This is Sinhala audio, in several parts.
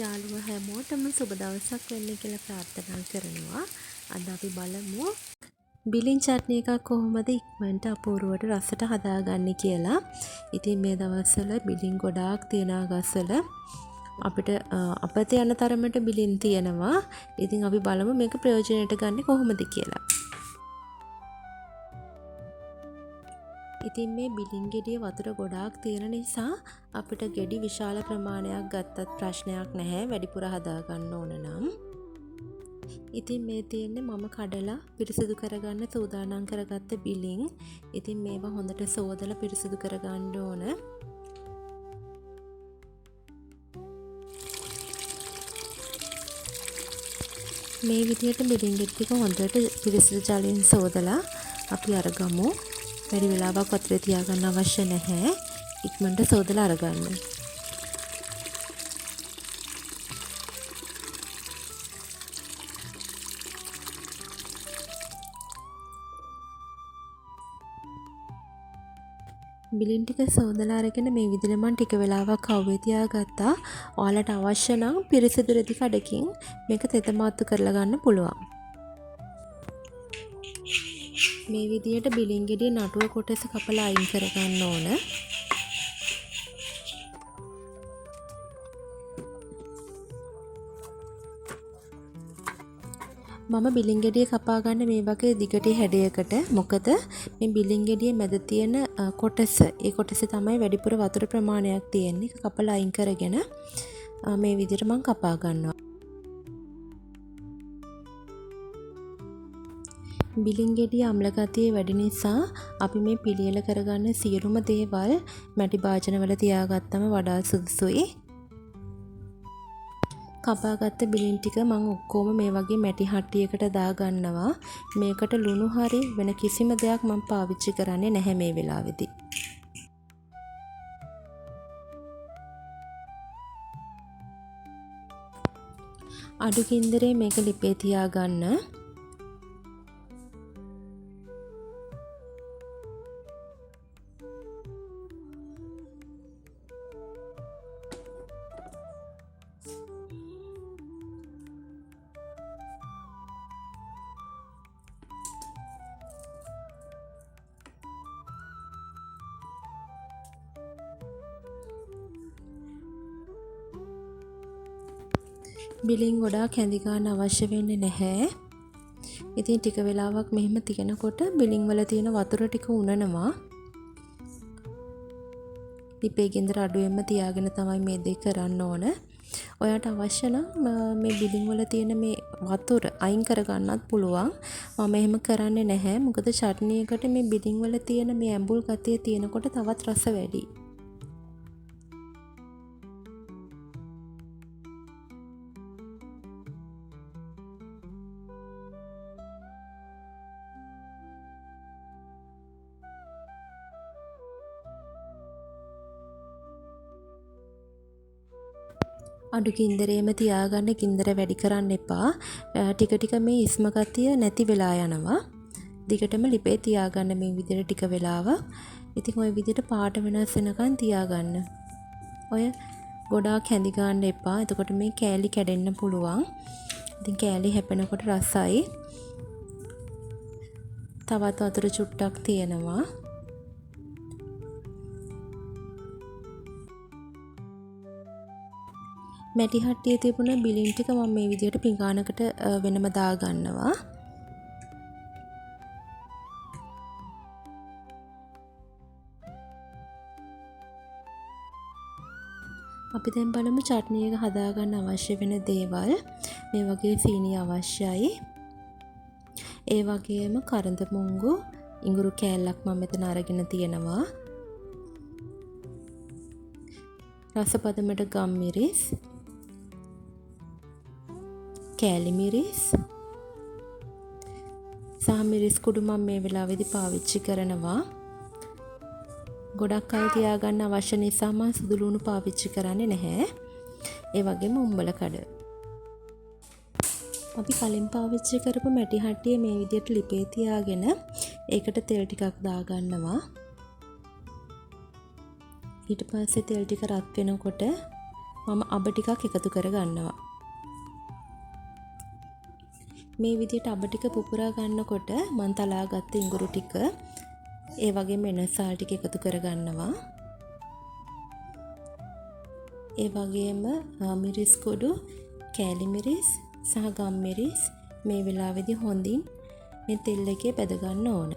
යාළුවෝ හැමෝටම සුබ දවසක් වෙන්න කියලා ප්‍රාර්ථනා කරනවා. අද අපි බලමු බිලින් චට්නි එකක් කොහොමද ඉක්මනට අපූර්වට රසට හදාගන්නේ කියලා. ඉතින් මේ දවස්වල බිලින් ගොඩාක් තියෙනවා ගස්වල. අපිට අපතේ යන තරමට බිලින් තියෙනවා. ඉතින් අපි බලමු මේක ප්‍රයෝජනයට ගන්න කොහොමද කියලා. ඉතින් මේ බිලින් ගෙඩිය වතුර ගොඩාක් තියෙන නිසා අපිට ගෙඩි විශාල ප්‍රමාණයක් ගත්තත් ප්‍රශ්නයක් නැහැ වැඩිපුර හදාගන්න ඕන නම්. ඉතින් මේ තියෙන්නේ මම කඩලා පිරිසිදු කරගන්න සූදානම් කරගත්ත බිලින්. ඉතින් මේවා හොඳට සෝදලා පිරිසිදු කරගන්න ඕන. මේ විදිහට බිලින් ගෙඩි ටික හොඳට පිරිසිදු ජලයෙන් සෝදලා අපි අරගමු. වැඩි වෙලාවක් වතුරේ තියාගන්න අවශ්‍ය නැහැ. ඉක්මනට සෝදලා අරගන්න. බිලින් ටික සෝදලා අරගෙන මේ විදිහට මම ටික වෙලාවක් අවුවේ තියාගත්තා. ඔයාලට අවශ්‍ය නම් පිරිසිදු රෙදි කඩකින් මේක තෙතමාත්තු කරලා ගන්න පුළුවන්. මේ විදිහට බිලින් ගෙඩිය නටුව කොටස කපලා අයින් කරගන්න ඕන. මම බිලින් ගෙඩිය කපා ගන්න මේ වගේ දිගට හැඩයකට. මොකද මේ බිලින් ගෙඩිය මැද තියෙන කොටස, ඒ කොටසේ තමයි වැඩිපුර වතුර ප්‍රමාණයක් තියෙන්නේ. ඒක කපලා අයින් කරගෙන මේ විදිහට මම කපා ගන්නවා. බිලින් ගෙඩිය අම්ල ගතිය වැඩි නිසා අපි මේ පිළියෙල කරගන්න සියලුම දේවල් මැටි භාජනවල තියාගත්තම වඩා සුදුසුයි. කපාගත්ත බිලින් ටික මම ඔක්කොම මේ වගේ මැටි හට්ටියකට දාගන්නවා. මේකට ලුණු හරි වෙන කිසිම දෙයක් මම පාවිච්චි කරන්නේ නැහැ මේ වෙලාවේදී. අඩු කින්දරේ මේක ලිපේ තියාගන්න. බිලින් ගොඩාක් හැඳි ගන්න අවශ්‍ය වෙන්නේ නැහැ. ඉතින් ටික වෙලාවක් මෙහෙම තියනකොට බිලින් වල තියෙන වතුර ටික උනනවා. ලිපේ ගින්දර අඩුවෙන්ම තියාගෙන තමයි මේ දේ කරන්න ඕන. ඔයාට අවශ්‍ය නම් මේ බිලින් වල තියෙන මේ වතුර අයින් කරගන්නත් පුළුවන්. මම එහෙම කරන්නේ නැහැ. මොකද චට්නි එකට මේ බිලින් වල තියෙන මේ ඇඹුල් ගතිය තියෙනකොට තවත් රස වැඩි. අඩු කින්දරේම තියාගන්න, කින්දර වැඩි කරන්න එපා. ටික ටික මේ ඉස්ම ගතිය නැති වෙලා යනවා. දිගටම ලිපේ තියාගන්න මේ විදිහට ටික වෙලාවක්. ඉතින් ওই විදිහට පාට වෙනස් වෙනකන් තියාගන්න. ඔය ගොඩාක් හැඳි ගන්න එපා. එතකොට මේ කෑලි කැඩෙන්න පුළුවන්. ඉතින් කෑලි හැපෙනකොට රසයි. තවත් වතුර චුට්ටක් තියෙනවා. මැටි හට්ටියේ තිබුණ බිලින් ටික මම මේ විදිහට පිඟානකට වෙනම දාගන්නවා. අපි දැන් බලමු චට්නි එක හදාගන්න අවශ්‍ය වෙන දේවල්. මේ වගේ සීනි අවශ්‍යයි. ඒ වගේම කරඳ මුංගු ඉඟුරු කෑල්ලක් මම මෙතන අරගෙන තියෙනවා. රසපදමට ගම් මිරිස්, කෑලි මිරිස් සහ මිරිස් කුඩු මම මේ වෙලාවේදී පාවිච්චි කරනවා. ගොඩක් කල් තියාගන්න අවශ්‍ය නිසා මම සුදු ලුණු පාවිච්චි කරන්නේ නැහැ. ඒ වගේම උම්බල කඩ. අපි කලින් පාවිච්චි කරපු මැටි හට්ටිය මේ විදිහට ලිපේ තියාගෙන ඒකට තෙල් ටිකක් දාගන්නවා. ඊට පස්සේ තෙල් ටික රත් වෙනකොට මම අබ ටිකක් එකතු කර ගන්නවා. මේ විදිහට අබ ටික පුපුරා ගන්නකොට මම තලාගත්ත ඉඟුරු ටික ඒ වගේම එනසාල් ටික එකතු කර ගන්නවා. ඒ වගේම මිරිස් කුඩු, කෑලි මිරිස් සහ ගම් මිරිස් මේ වෙලාවේදී හොඳින් මේ තෙල් එකේ බැද ගන්න ඕන.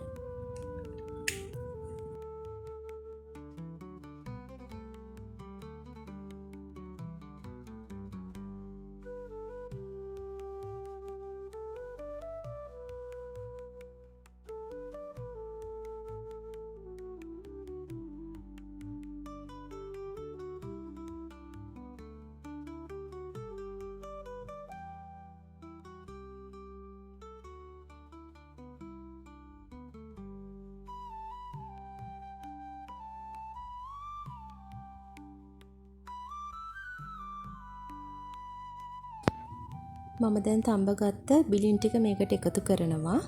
මම දැන් තඹගත්ත බිලින් ටික මේකට එකතු කරනවා.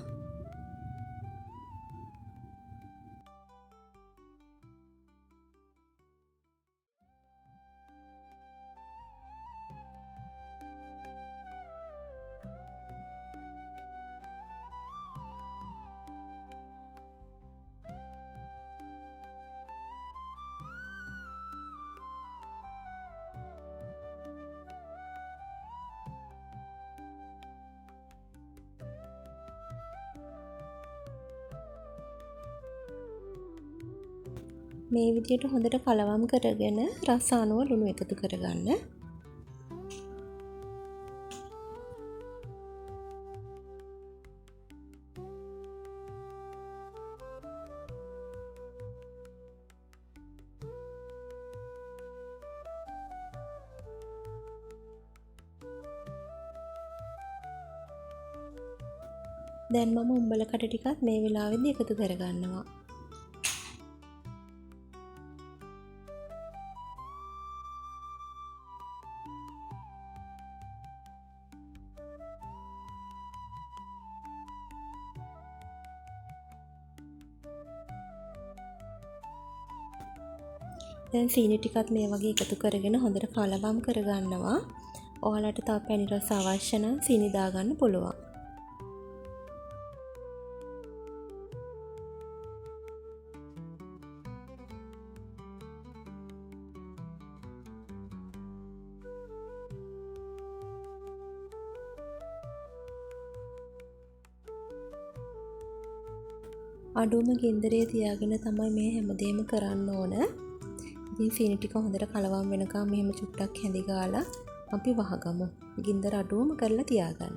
මේ විදිහට හොඳට කලවම් කරගෙන රස අනුව ලුණු එකතු කරගන්න. දැන් මම උඹල කට ටිකත් මේ වෙලාවේදී එකතු කරගන්නවා. දැන් සීනි ටිකත් මේ වගේ එකතු කරගෙන හොඳට කලවම් කරගන්නවා. ඔයාලට තව පැණි රස අවශ්‍ය නම් සීනි දාගන්න පුළුවන්. අඩුම ගින්දරේ තියාගෙන තමයි මේ හැමදේම කරන්න ඕන. ඉතින් සීනි ටික හොඳට කලවම් වෙනකම් මෙහෙම චුට්ටක් හැඳි ගාලා අපි වහගමු. ගින්දර අඩුවම කරලා තියාගන්න.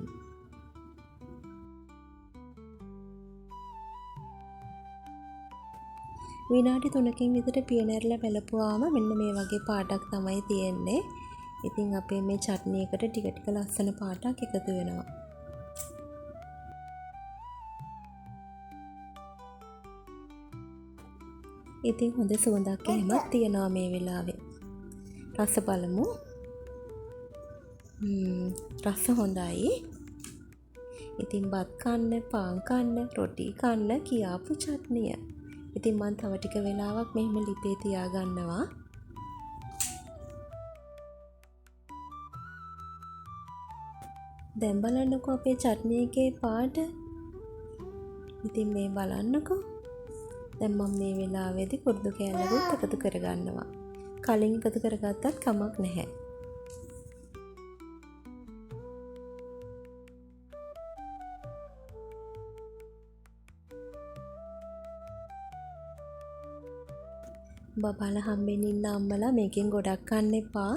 විනාඩි 3කින් විතර පියනැරලා බලපුවාම මෙන්න මේ වගේ පාටක් තමයි තියෙන්නේ. ඉතින් අපේ මේ චට්නි එකට ටික ටික ලස්සන පාටක් එකතු වෙනවා. ඉතින් හොඳ සුවඳක් එහෙමත් තියෙනවා මේ වෙලාවේ. රස බලමු. රස හොඳයි. ඉතින් බත් කන්න, පාන් කන්න, රොටි කන්න කියාපු චට්නිය. ඉතින් මම තව ටික වෙලාවක් මෙහෙම ලිපේ තියාගන්නවා. දැන් බලන්නකෝ අපේ චට්නි එකේ පාට. ඉතින් මේ බලන්නකෝ. දැන් මම මේ වෙලාවේදී කුරුදු කෑල්ලකුත් එකතු කරගන්නවා. කලින් එකතු කරගත්තත් කමක් නැහැ. බබාලා හම්බෙන්න ඉන්න අම්මලා මේකෙන් ගොඩක් කන්න එපා.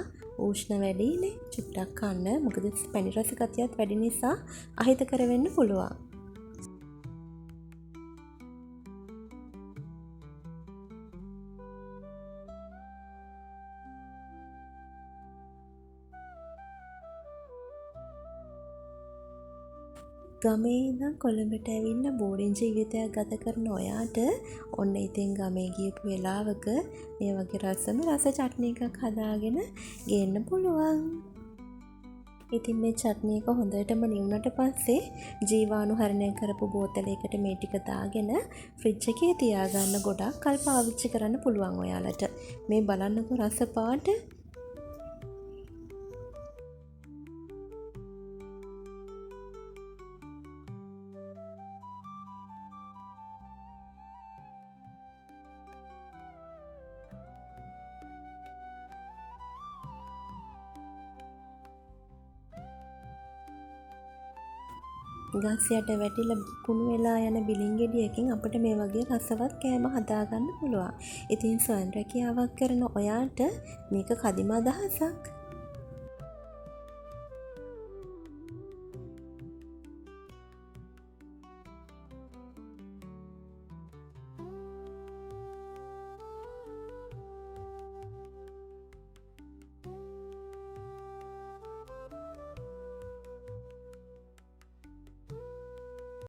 උෂ්ණ වැඩිනේ. චුට්ටක් කන්න. මොකද පැණි රස ගතියත් වැඩි නිසා අහිතකර වෙන්න පුළුවන්. ගමේ ඉඳන් කොළඹට ඇවිල්ලා බෝඩින් ජීවිතයක් ගත කරන ඔයාට ඔන්න ඉතින් ගමේ ගියපු වෙලාවක මේ වගේ රස චට්නි එකක් හදාගෙන ගේන්න පුළුවන්. ඉතින් මේ චට්නි එක හොඳටම නිවුනට පස්සේ ජීවාණුහරණය කරපු බෝතලයකට මේ ටික දාගෙන ෆ්‍රිජ් එකේ තියාගන්න ගොඩක් කල් පාවිච්චි කරන්න පුළුවන් ඔයාලට. මේ බලන්නකෝ රස පාට. ගස් යට වැටිලා කුණු වෙලා යන බිලින් ගෙඩියකින් අපිට මේ වගේ රසවත් කෑම හදාගන්න පුළුවන්. ඉතින් ස්වයං රැකියාවක් කරන ඔයාට මේක කදිම අදහසක්.